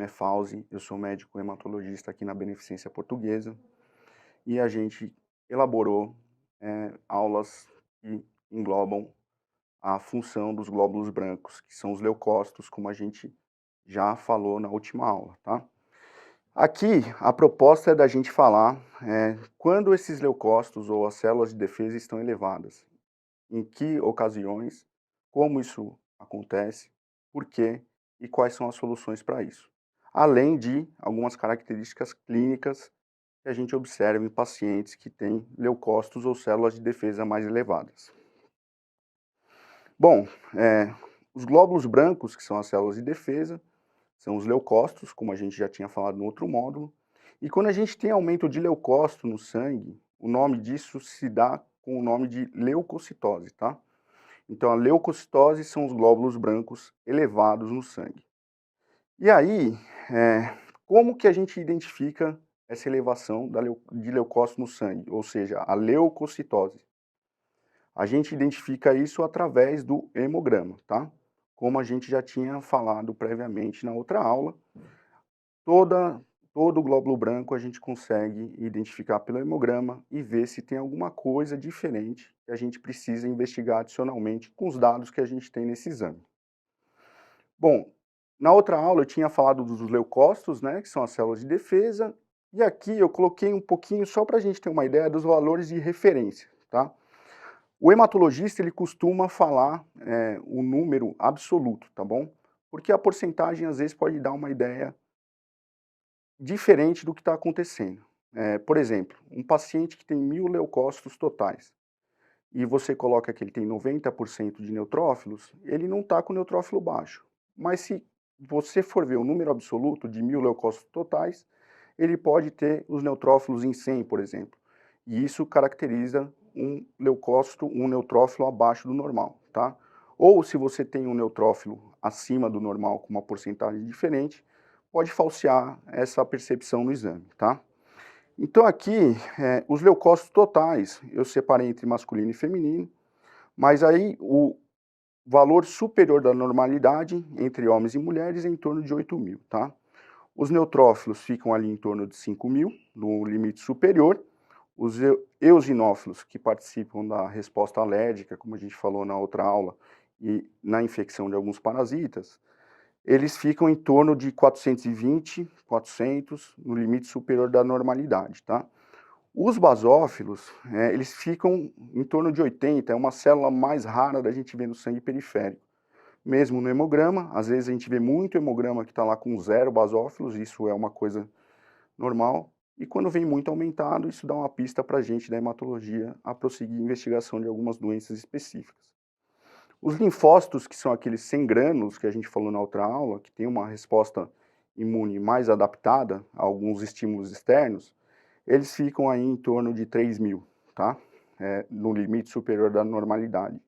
nome é Fauzi, eu sou médico hematologista aqui na Beneficência Portuguesa e a gente elaborou aulas que englobam a função dos glóbulos brancos, que são os leucócitos, como a gente já falou na última aula, tá? Aqui, a proposta é da gente falar quando esses leucócitos ou as células de defesa estão elevadas, em que ocasiões, como isso acontece, por quê e quais são as soluções para isso. Além de algumas características clínicas que a gente observa em pacientes que têm leucócitos ou células de defesa mais elevadas. Bom, os glóbulos brancos, que são as células de defesa, são os leucócitos, como a gente já tinha falado no outro módulo. E quando a gente tem aumento de leucócito no sangue, o nome disso se dá com o nome de leucocitose, tá? Então a leucocitose são os glóbulos brancos elevados no sangue. E aí, como que a gente identifica essa elevação de leucócito no sangue, ou seja, a leucocitose? A gente identifica isso através do hemograma, tá? Como a gente já tinha falado previamente na outra aula, todo glóbulo branco a gente consegue identificar pelo hemograma e ver se tem alguma coisa diferente que a gente precisa investigar adicionalmente com os dados que a gente tem nesse exame. Bom, na outra aula eu tinha falado dos leucócitos, né, que são as células de defesa, e aqui eu coloquei um pouquinho só para a gente ter uma ideia dos valores de referência, tá? O hematologista, ele costuma falar o número absoluto, tá bom? Porque a porcentagem, às vezes, pode dar uma ideia diferente do que está acontecendo. Por exemplo, um paciente que tem 1000 leucócitos totais, e você coloca que ele tem 90% de neutrófilos, ele não está com neutrófilo baixo. Mas se você for ver o número absoluto de 1000 leucócitos totais, ele pode ter os neutrófilos em 100, por exemplo. E isso caracteriza um leucócito, um neutrófilo abaixo do normal, tá? Ou se você tem um neutrófilo acima do normal com uma porcentagem diferente, pode falsear essa percepção no exame, tá? Então aqui, os leucócitos totais, eu separei entre masculino e feminino, mas aí o valor superior da normalidade entre homens e mulheres é em torno de 8.000, tá? Os neutrófilos ficam ali em torno de 5.000, no limite superior. Os eosinófilos, que participam da resposta alérgica, como a gente falou na outra aula, e na infecção de alguns parasitas, eles ficam em torno de 420, 400, no limite superior da normalidade, tá? Os basófilos, eles ficam em torno de 80, é uma célula mais rara da gente ver no sangue periférico. Mesmo no hemograma, às vezes a gente vê muito hemograma que está lá com 0 basófilos, isso é uma coisa normal, e quando vem muito aumentado, isso dá uma pista para a gente da hematologia a prosseguir a investigação de algumas doenças específicas. Os linfócitos, que são aqueles sem grânulos, que a gente falou na outra aula, que tem uma resposta imune mais adaptada a alguns estímulos externos, eles ficam aí em torno de 3.000, tá? No limite superior da normalidade.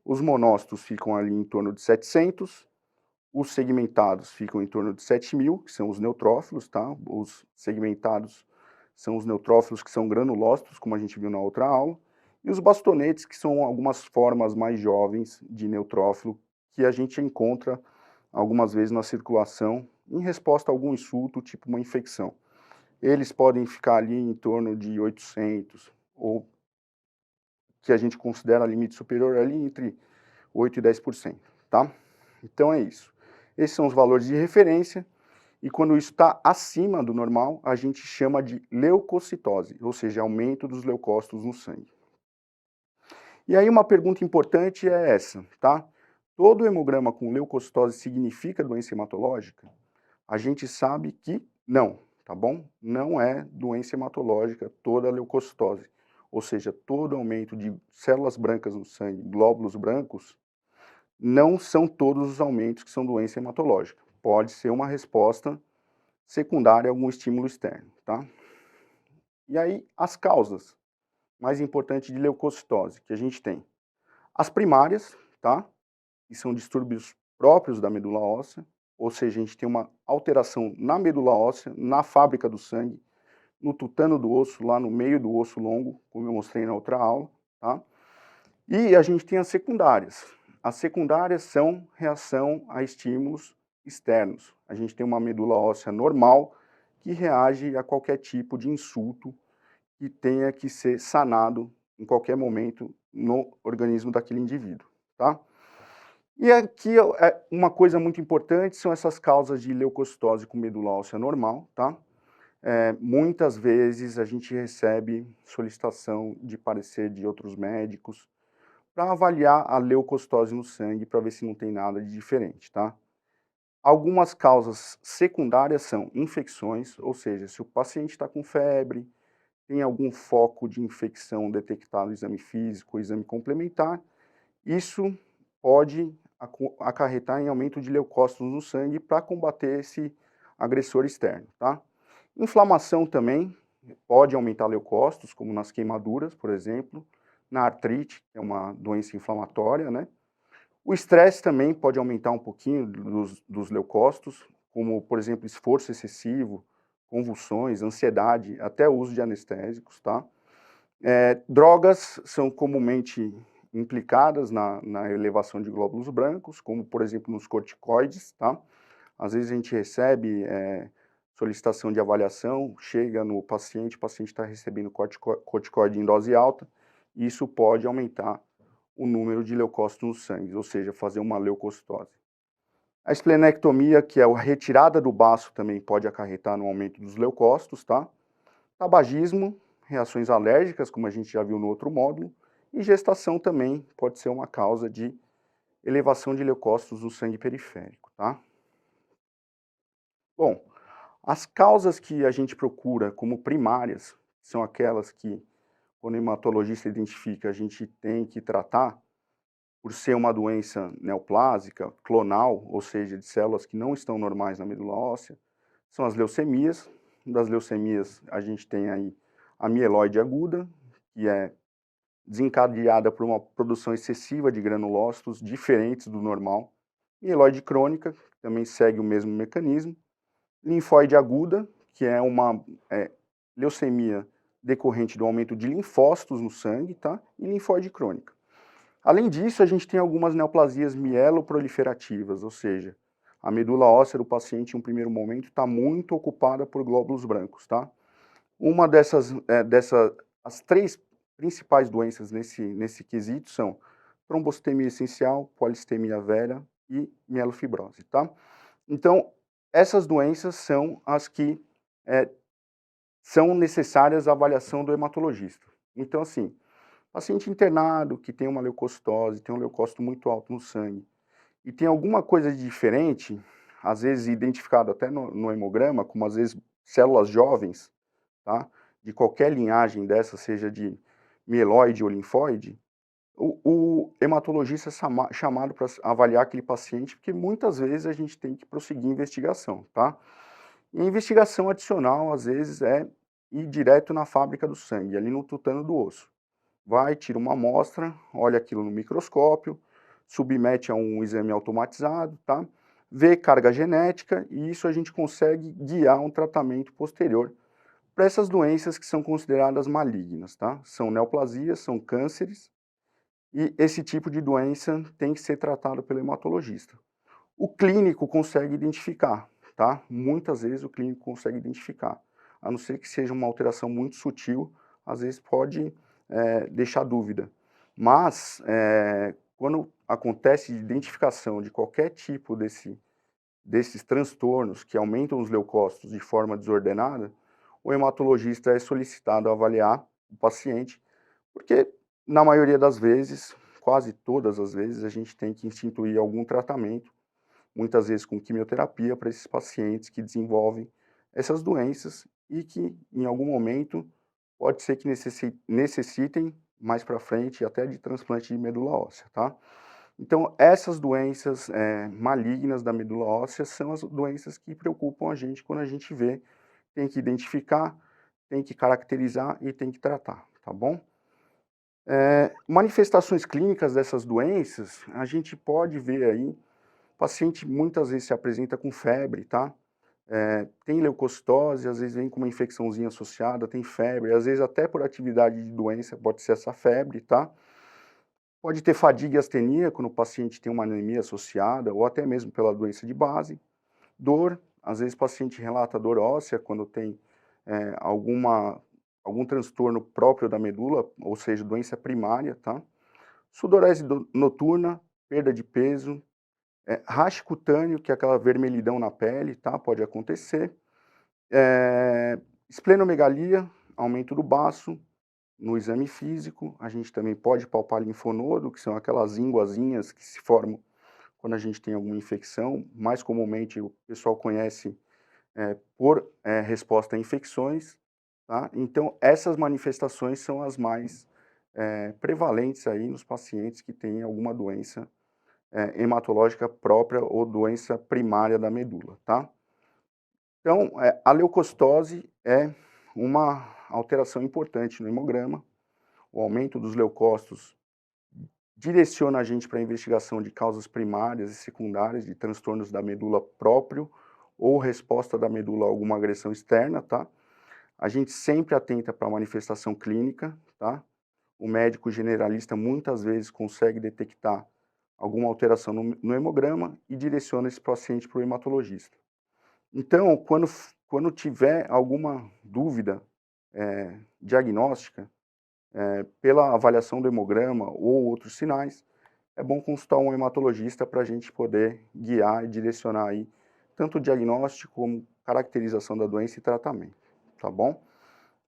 Os monócitos ficam ali em torno de 700, os segmentados ficam em torno de 7.000, que são os neutrófilos, tá? Os segmentados são os neutrófilos que são granulócitos, como a gente viu na outra aula, e os bastonetes, que são algumas formas mais jovens de neutrófilo que a gente encontra algumas vezes na circulação em resposta a algum insulto, tipo uma infecção. Eles podem ficar ali em torno de 800, ou que a gente considera limite superior ali entre 8 e 10%, tá? Então é isso. Esses são os valores de referência, e quando isso está acima do normal, a gente chama de leucocitose, ou seja, aumento dos leucócitos no sangue. E aí uma pergunta importante é essa, tá? Todo hemograma com leucocitose significa doença hematológica? A gente sabe que não, tá bom? Não é doença hematológica toda a leucocitose. Ou seja, todo aumento de células brancas no sangue, glóbulos brancos, não são todos os aumentos que são doença hematológica. Pode ser uma resposta secundária a algum estímulo externo, tá? E aí, as causas mais importantes de leucocitose que a gente tem. As primárias, tá? Que são distúrbios próprios da medula óssea, ou seja, a gente tem uma alteração na medula óssea, na fábrica do sangue, no tutano do osso, lá no meio do osso longo, como eu mostrei na outra aula, tá? E a gente tem as secundárias. As secundárias são reação a estímulos externos, a gente tem uma medula óssea normal que reage a qualquer tipo de insulto que tenha que ser sanado em qualquer momento no organismo daquele indivíduo, tá? E aqui uma coisa muito importante são essas causas de leucocitose com medula óssea normal, tá? Muitas vezes a gente recebe solicitação de parecer de outros médicos para avaliar a leucocitose no sangue para ver se não tem nada de diferente, tá? Algumas causas secundárias são infecções, ou seja, se o paciente está com febre, tem algum foco de infecção detectado no exame físico, exame complementar, isso pode acarretar em aumento de leucócitos no sangue para combater esse agressor externo, tá? Inflamação também pode aumentar leucócitos, como nas queimaduras, por exemplo, na artrite, que é uma doença inflamatória, né? O estresse também pode aumentar um pouquinho dos leucócitos, como, por exemplo, esforço excessivo, convulsões, ansiedade, até o uso de anestésicos, tá? Drogas são comumente implicadas na elevação de glóbulos brancos, como, por exemplo, nos corticoides, tá? Às vezes a gente recebe solicitação de avaliação, chega no paciente, o paciente está recebendo corticoide em dose alta, e isso pode aumentar o número de leucócitos no sangue, ou seja, fazer uma leucocitose. A esplenectomia, que é a retirada do baço, também pode acarretar no aumento dos leucócitos, tá? Tabagismo, reações alérgicas, como a gente já viu no outro módulo, e gestação também pode ser uma causa de elevação de leucócitos no sangue periférico, tá? Bom, as causas que a gente procura como primárias, são aquelas que, quando o hematologista identifica, a gente tem que tratar, por ser uma doença neoplásica, clonal, ou seja, de células que não estão normais na medula óssea, são as leucemias. Das leucemias, a gente tem aí a mieloide aguda, que é desencadeada por uma produção excessiva de granulócitos, diferentes do normal. Mieloide crônica, que também segue o mesmo mecanismo. Linfóide aguda, que é uma leucemia decorrente do aumento de linfócitos no sangue, tá? E linfóide crônica. Além disso, a gente tem algumas neoplasias mieloproliferativas, ou seja, a medula óssea do paciente, em um primeiro momento, está muito ocupada por glóbulos brancos, tá? Uma as três principais doenças nesse quesito são trombocitemia essencial, polistemia vera e mielofibrose, tá? Então, essas doenças são as que são necessárias à avaliação do hematologista. Então, assim, paciente internado que tem uma leucocitose, tem um leucócito muito alto no sangue, e tem alguma coisa de diferente, às vezes identificado até no hemograma, como às vezes células jovens, tá? De qualquer linhagem dessa, seja de mieloide ou linfóide, o hematologista é chamado para avaliar aquele paciente, porque muitas vezes a gente tem que prosseguir a investigação, tá? E a investigação adicional, às vezes, é ir direto na fábrica do sangue, ali no tutano do osso. Vai, tira uma amostra, olha aquilo no microscópio, submete a um exame automatizado, tá? Vê carga genética e isso a gente consegue guiar um tratamento posterior para essas doenças que são consideradas malignas, tá? São neoplasias, são cânceres e esse tipo de doença tem que ser tratado pelo hematologista. O clínico consegue identificar, tá? Muitas vezes o clínico consegue identificar, a não ser que seja uma alteração muito sutil, às vezes pode deixar dúvida. Mas, quando acontece identificação de qualquer tipo desses transtornos que aumentam os leucócitos de forma desordenada, o hematologista é solicitado a avaliar o paciente, porque na maioria das vezes, quase todas as vezes, a gente tem que instituir algum tratamento, muitas vezes com quimioterapia, para esses pacientes que desenvolvem essas doenças e que, em algum momento, pode ser que necessitem mais para frente até de transplante de medula óssea, tá? Então, essas doenças malignas da medula óssea são as doenças que preocupam a gente quando a gente vê, tem que identificar, tem que caracterizar e tem que tratar, tá bom? Manifestações clínicas dessas doenças, a gente pode ver aí, o paciente muitas vezes se apresenta com febre, tá? Tem leucocitose, às vezes vem com uma infecçãozinha associada, tem febre, às vezes até por atividade de doença pode ser essa febre, tá? Pode ter fadiga e astenia quando o paciente tem uma anemia associada ou até mesmo pela doença de base. Dor, às vezes o paciente relata dor óssea quando tem algum transtorno próprio da medula, ou seja, doença primária, tá? Sudorese noturna, perda de peso, rash cutâneo, que é aquela vermelhidão na pele, tá? Pode acontecer. Esplenomegalia, aumento do baço. No exame físico, a gente também pode palpar linfonodo, que são aquelas ínguazinhas que se formam quando a gente tem alguma infecção. Mais comumente o pessoal conhece por resposta a infecções, tá? Então essas manifestações são as mais prevalentes aí nos pacientes que têm alguma doença hematológica própria ou doença primária da medula, tá? Então, a leucocitose é uma alteração importante no hemograma. O aumento dos leucócitos direciona a gente para a investigação de causas primárias e secundárias de transtornos da medula próprio ou resposta da medula a alguma agressão externa, tá? A gente sempre atenta para a manifestação clínica, tá? O médico generalista muitas vezes consegue detectar alguma alteração no hemograma e direciona esse paciente para o hematologista. Então, quando tiver alguma dúvida diagnóstica, pela avaliação do hemograma ou outros sinais, é bom consultar um hematologista para a gente poder guiar e direcionar aí tanto o diagnóstico como caracterização da doença e tratamento, tá bom?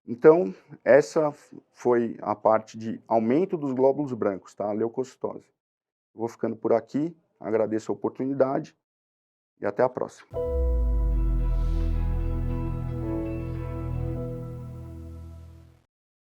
Então, essa foi a parte de aumento dos glóbulos brancos, tá? A leucocitose. Vou ficando por aqui, agradeço a oportunidade e até a próxima.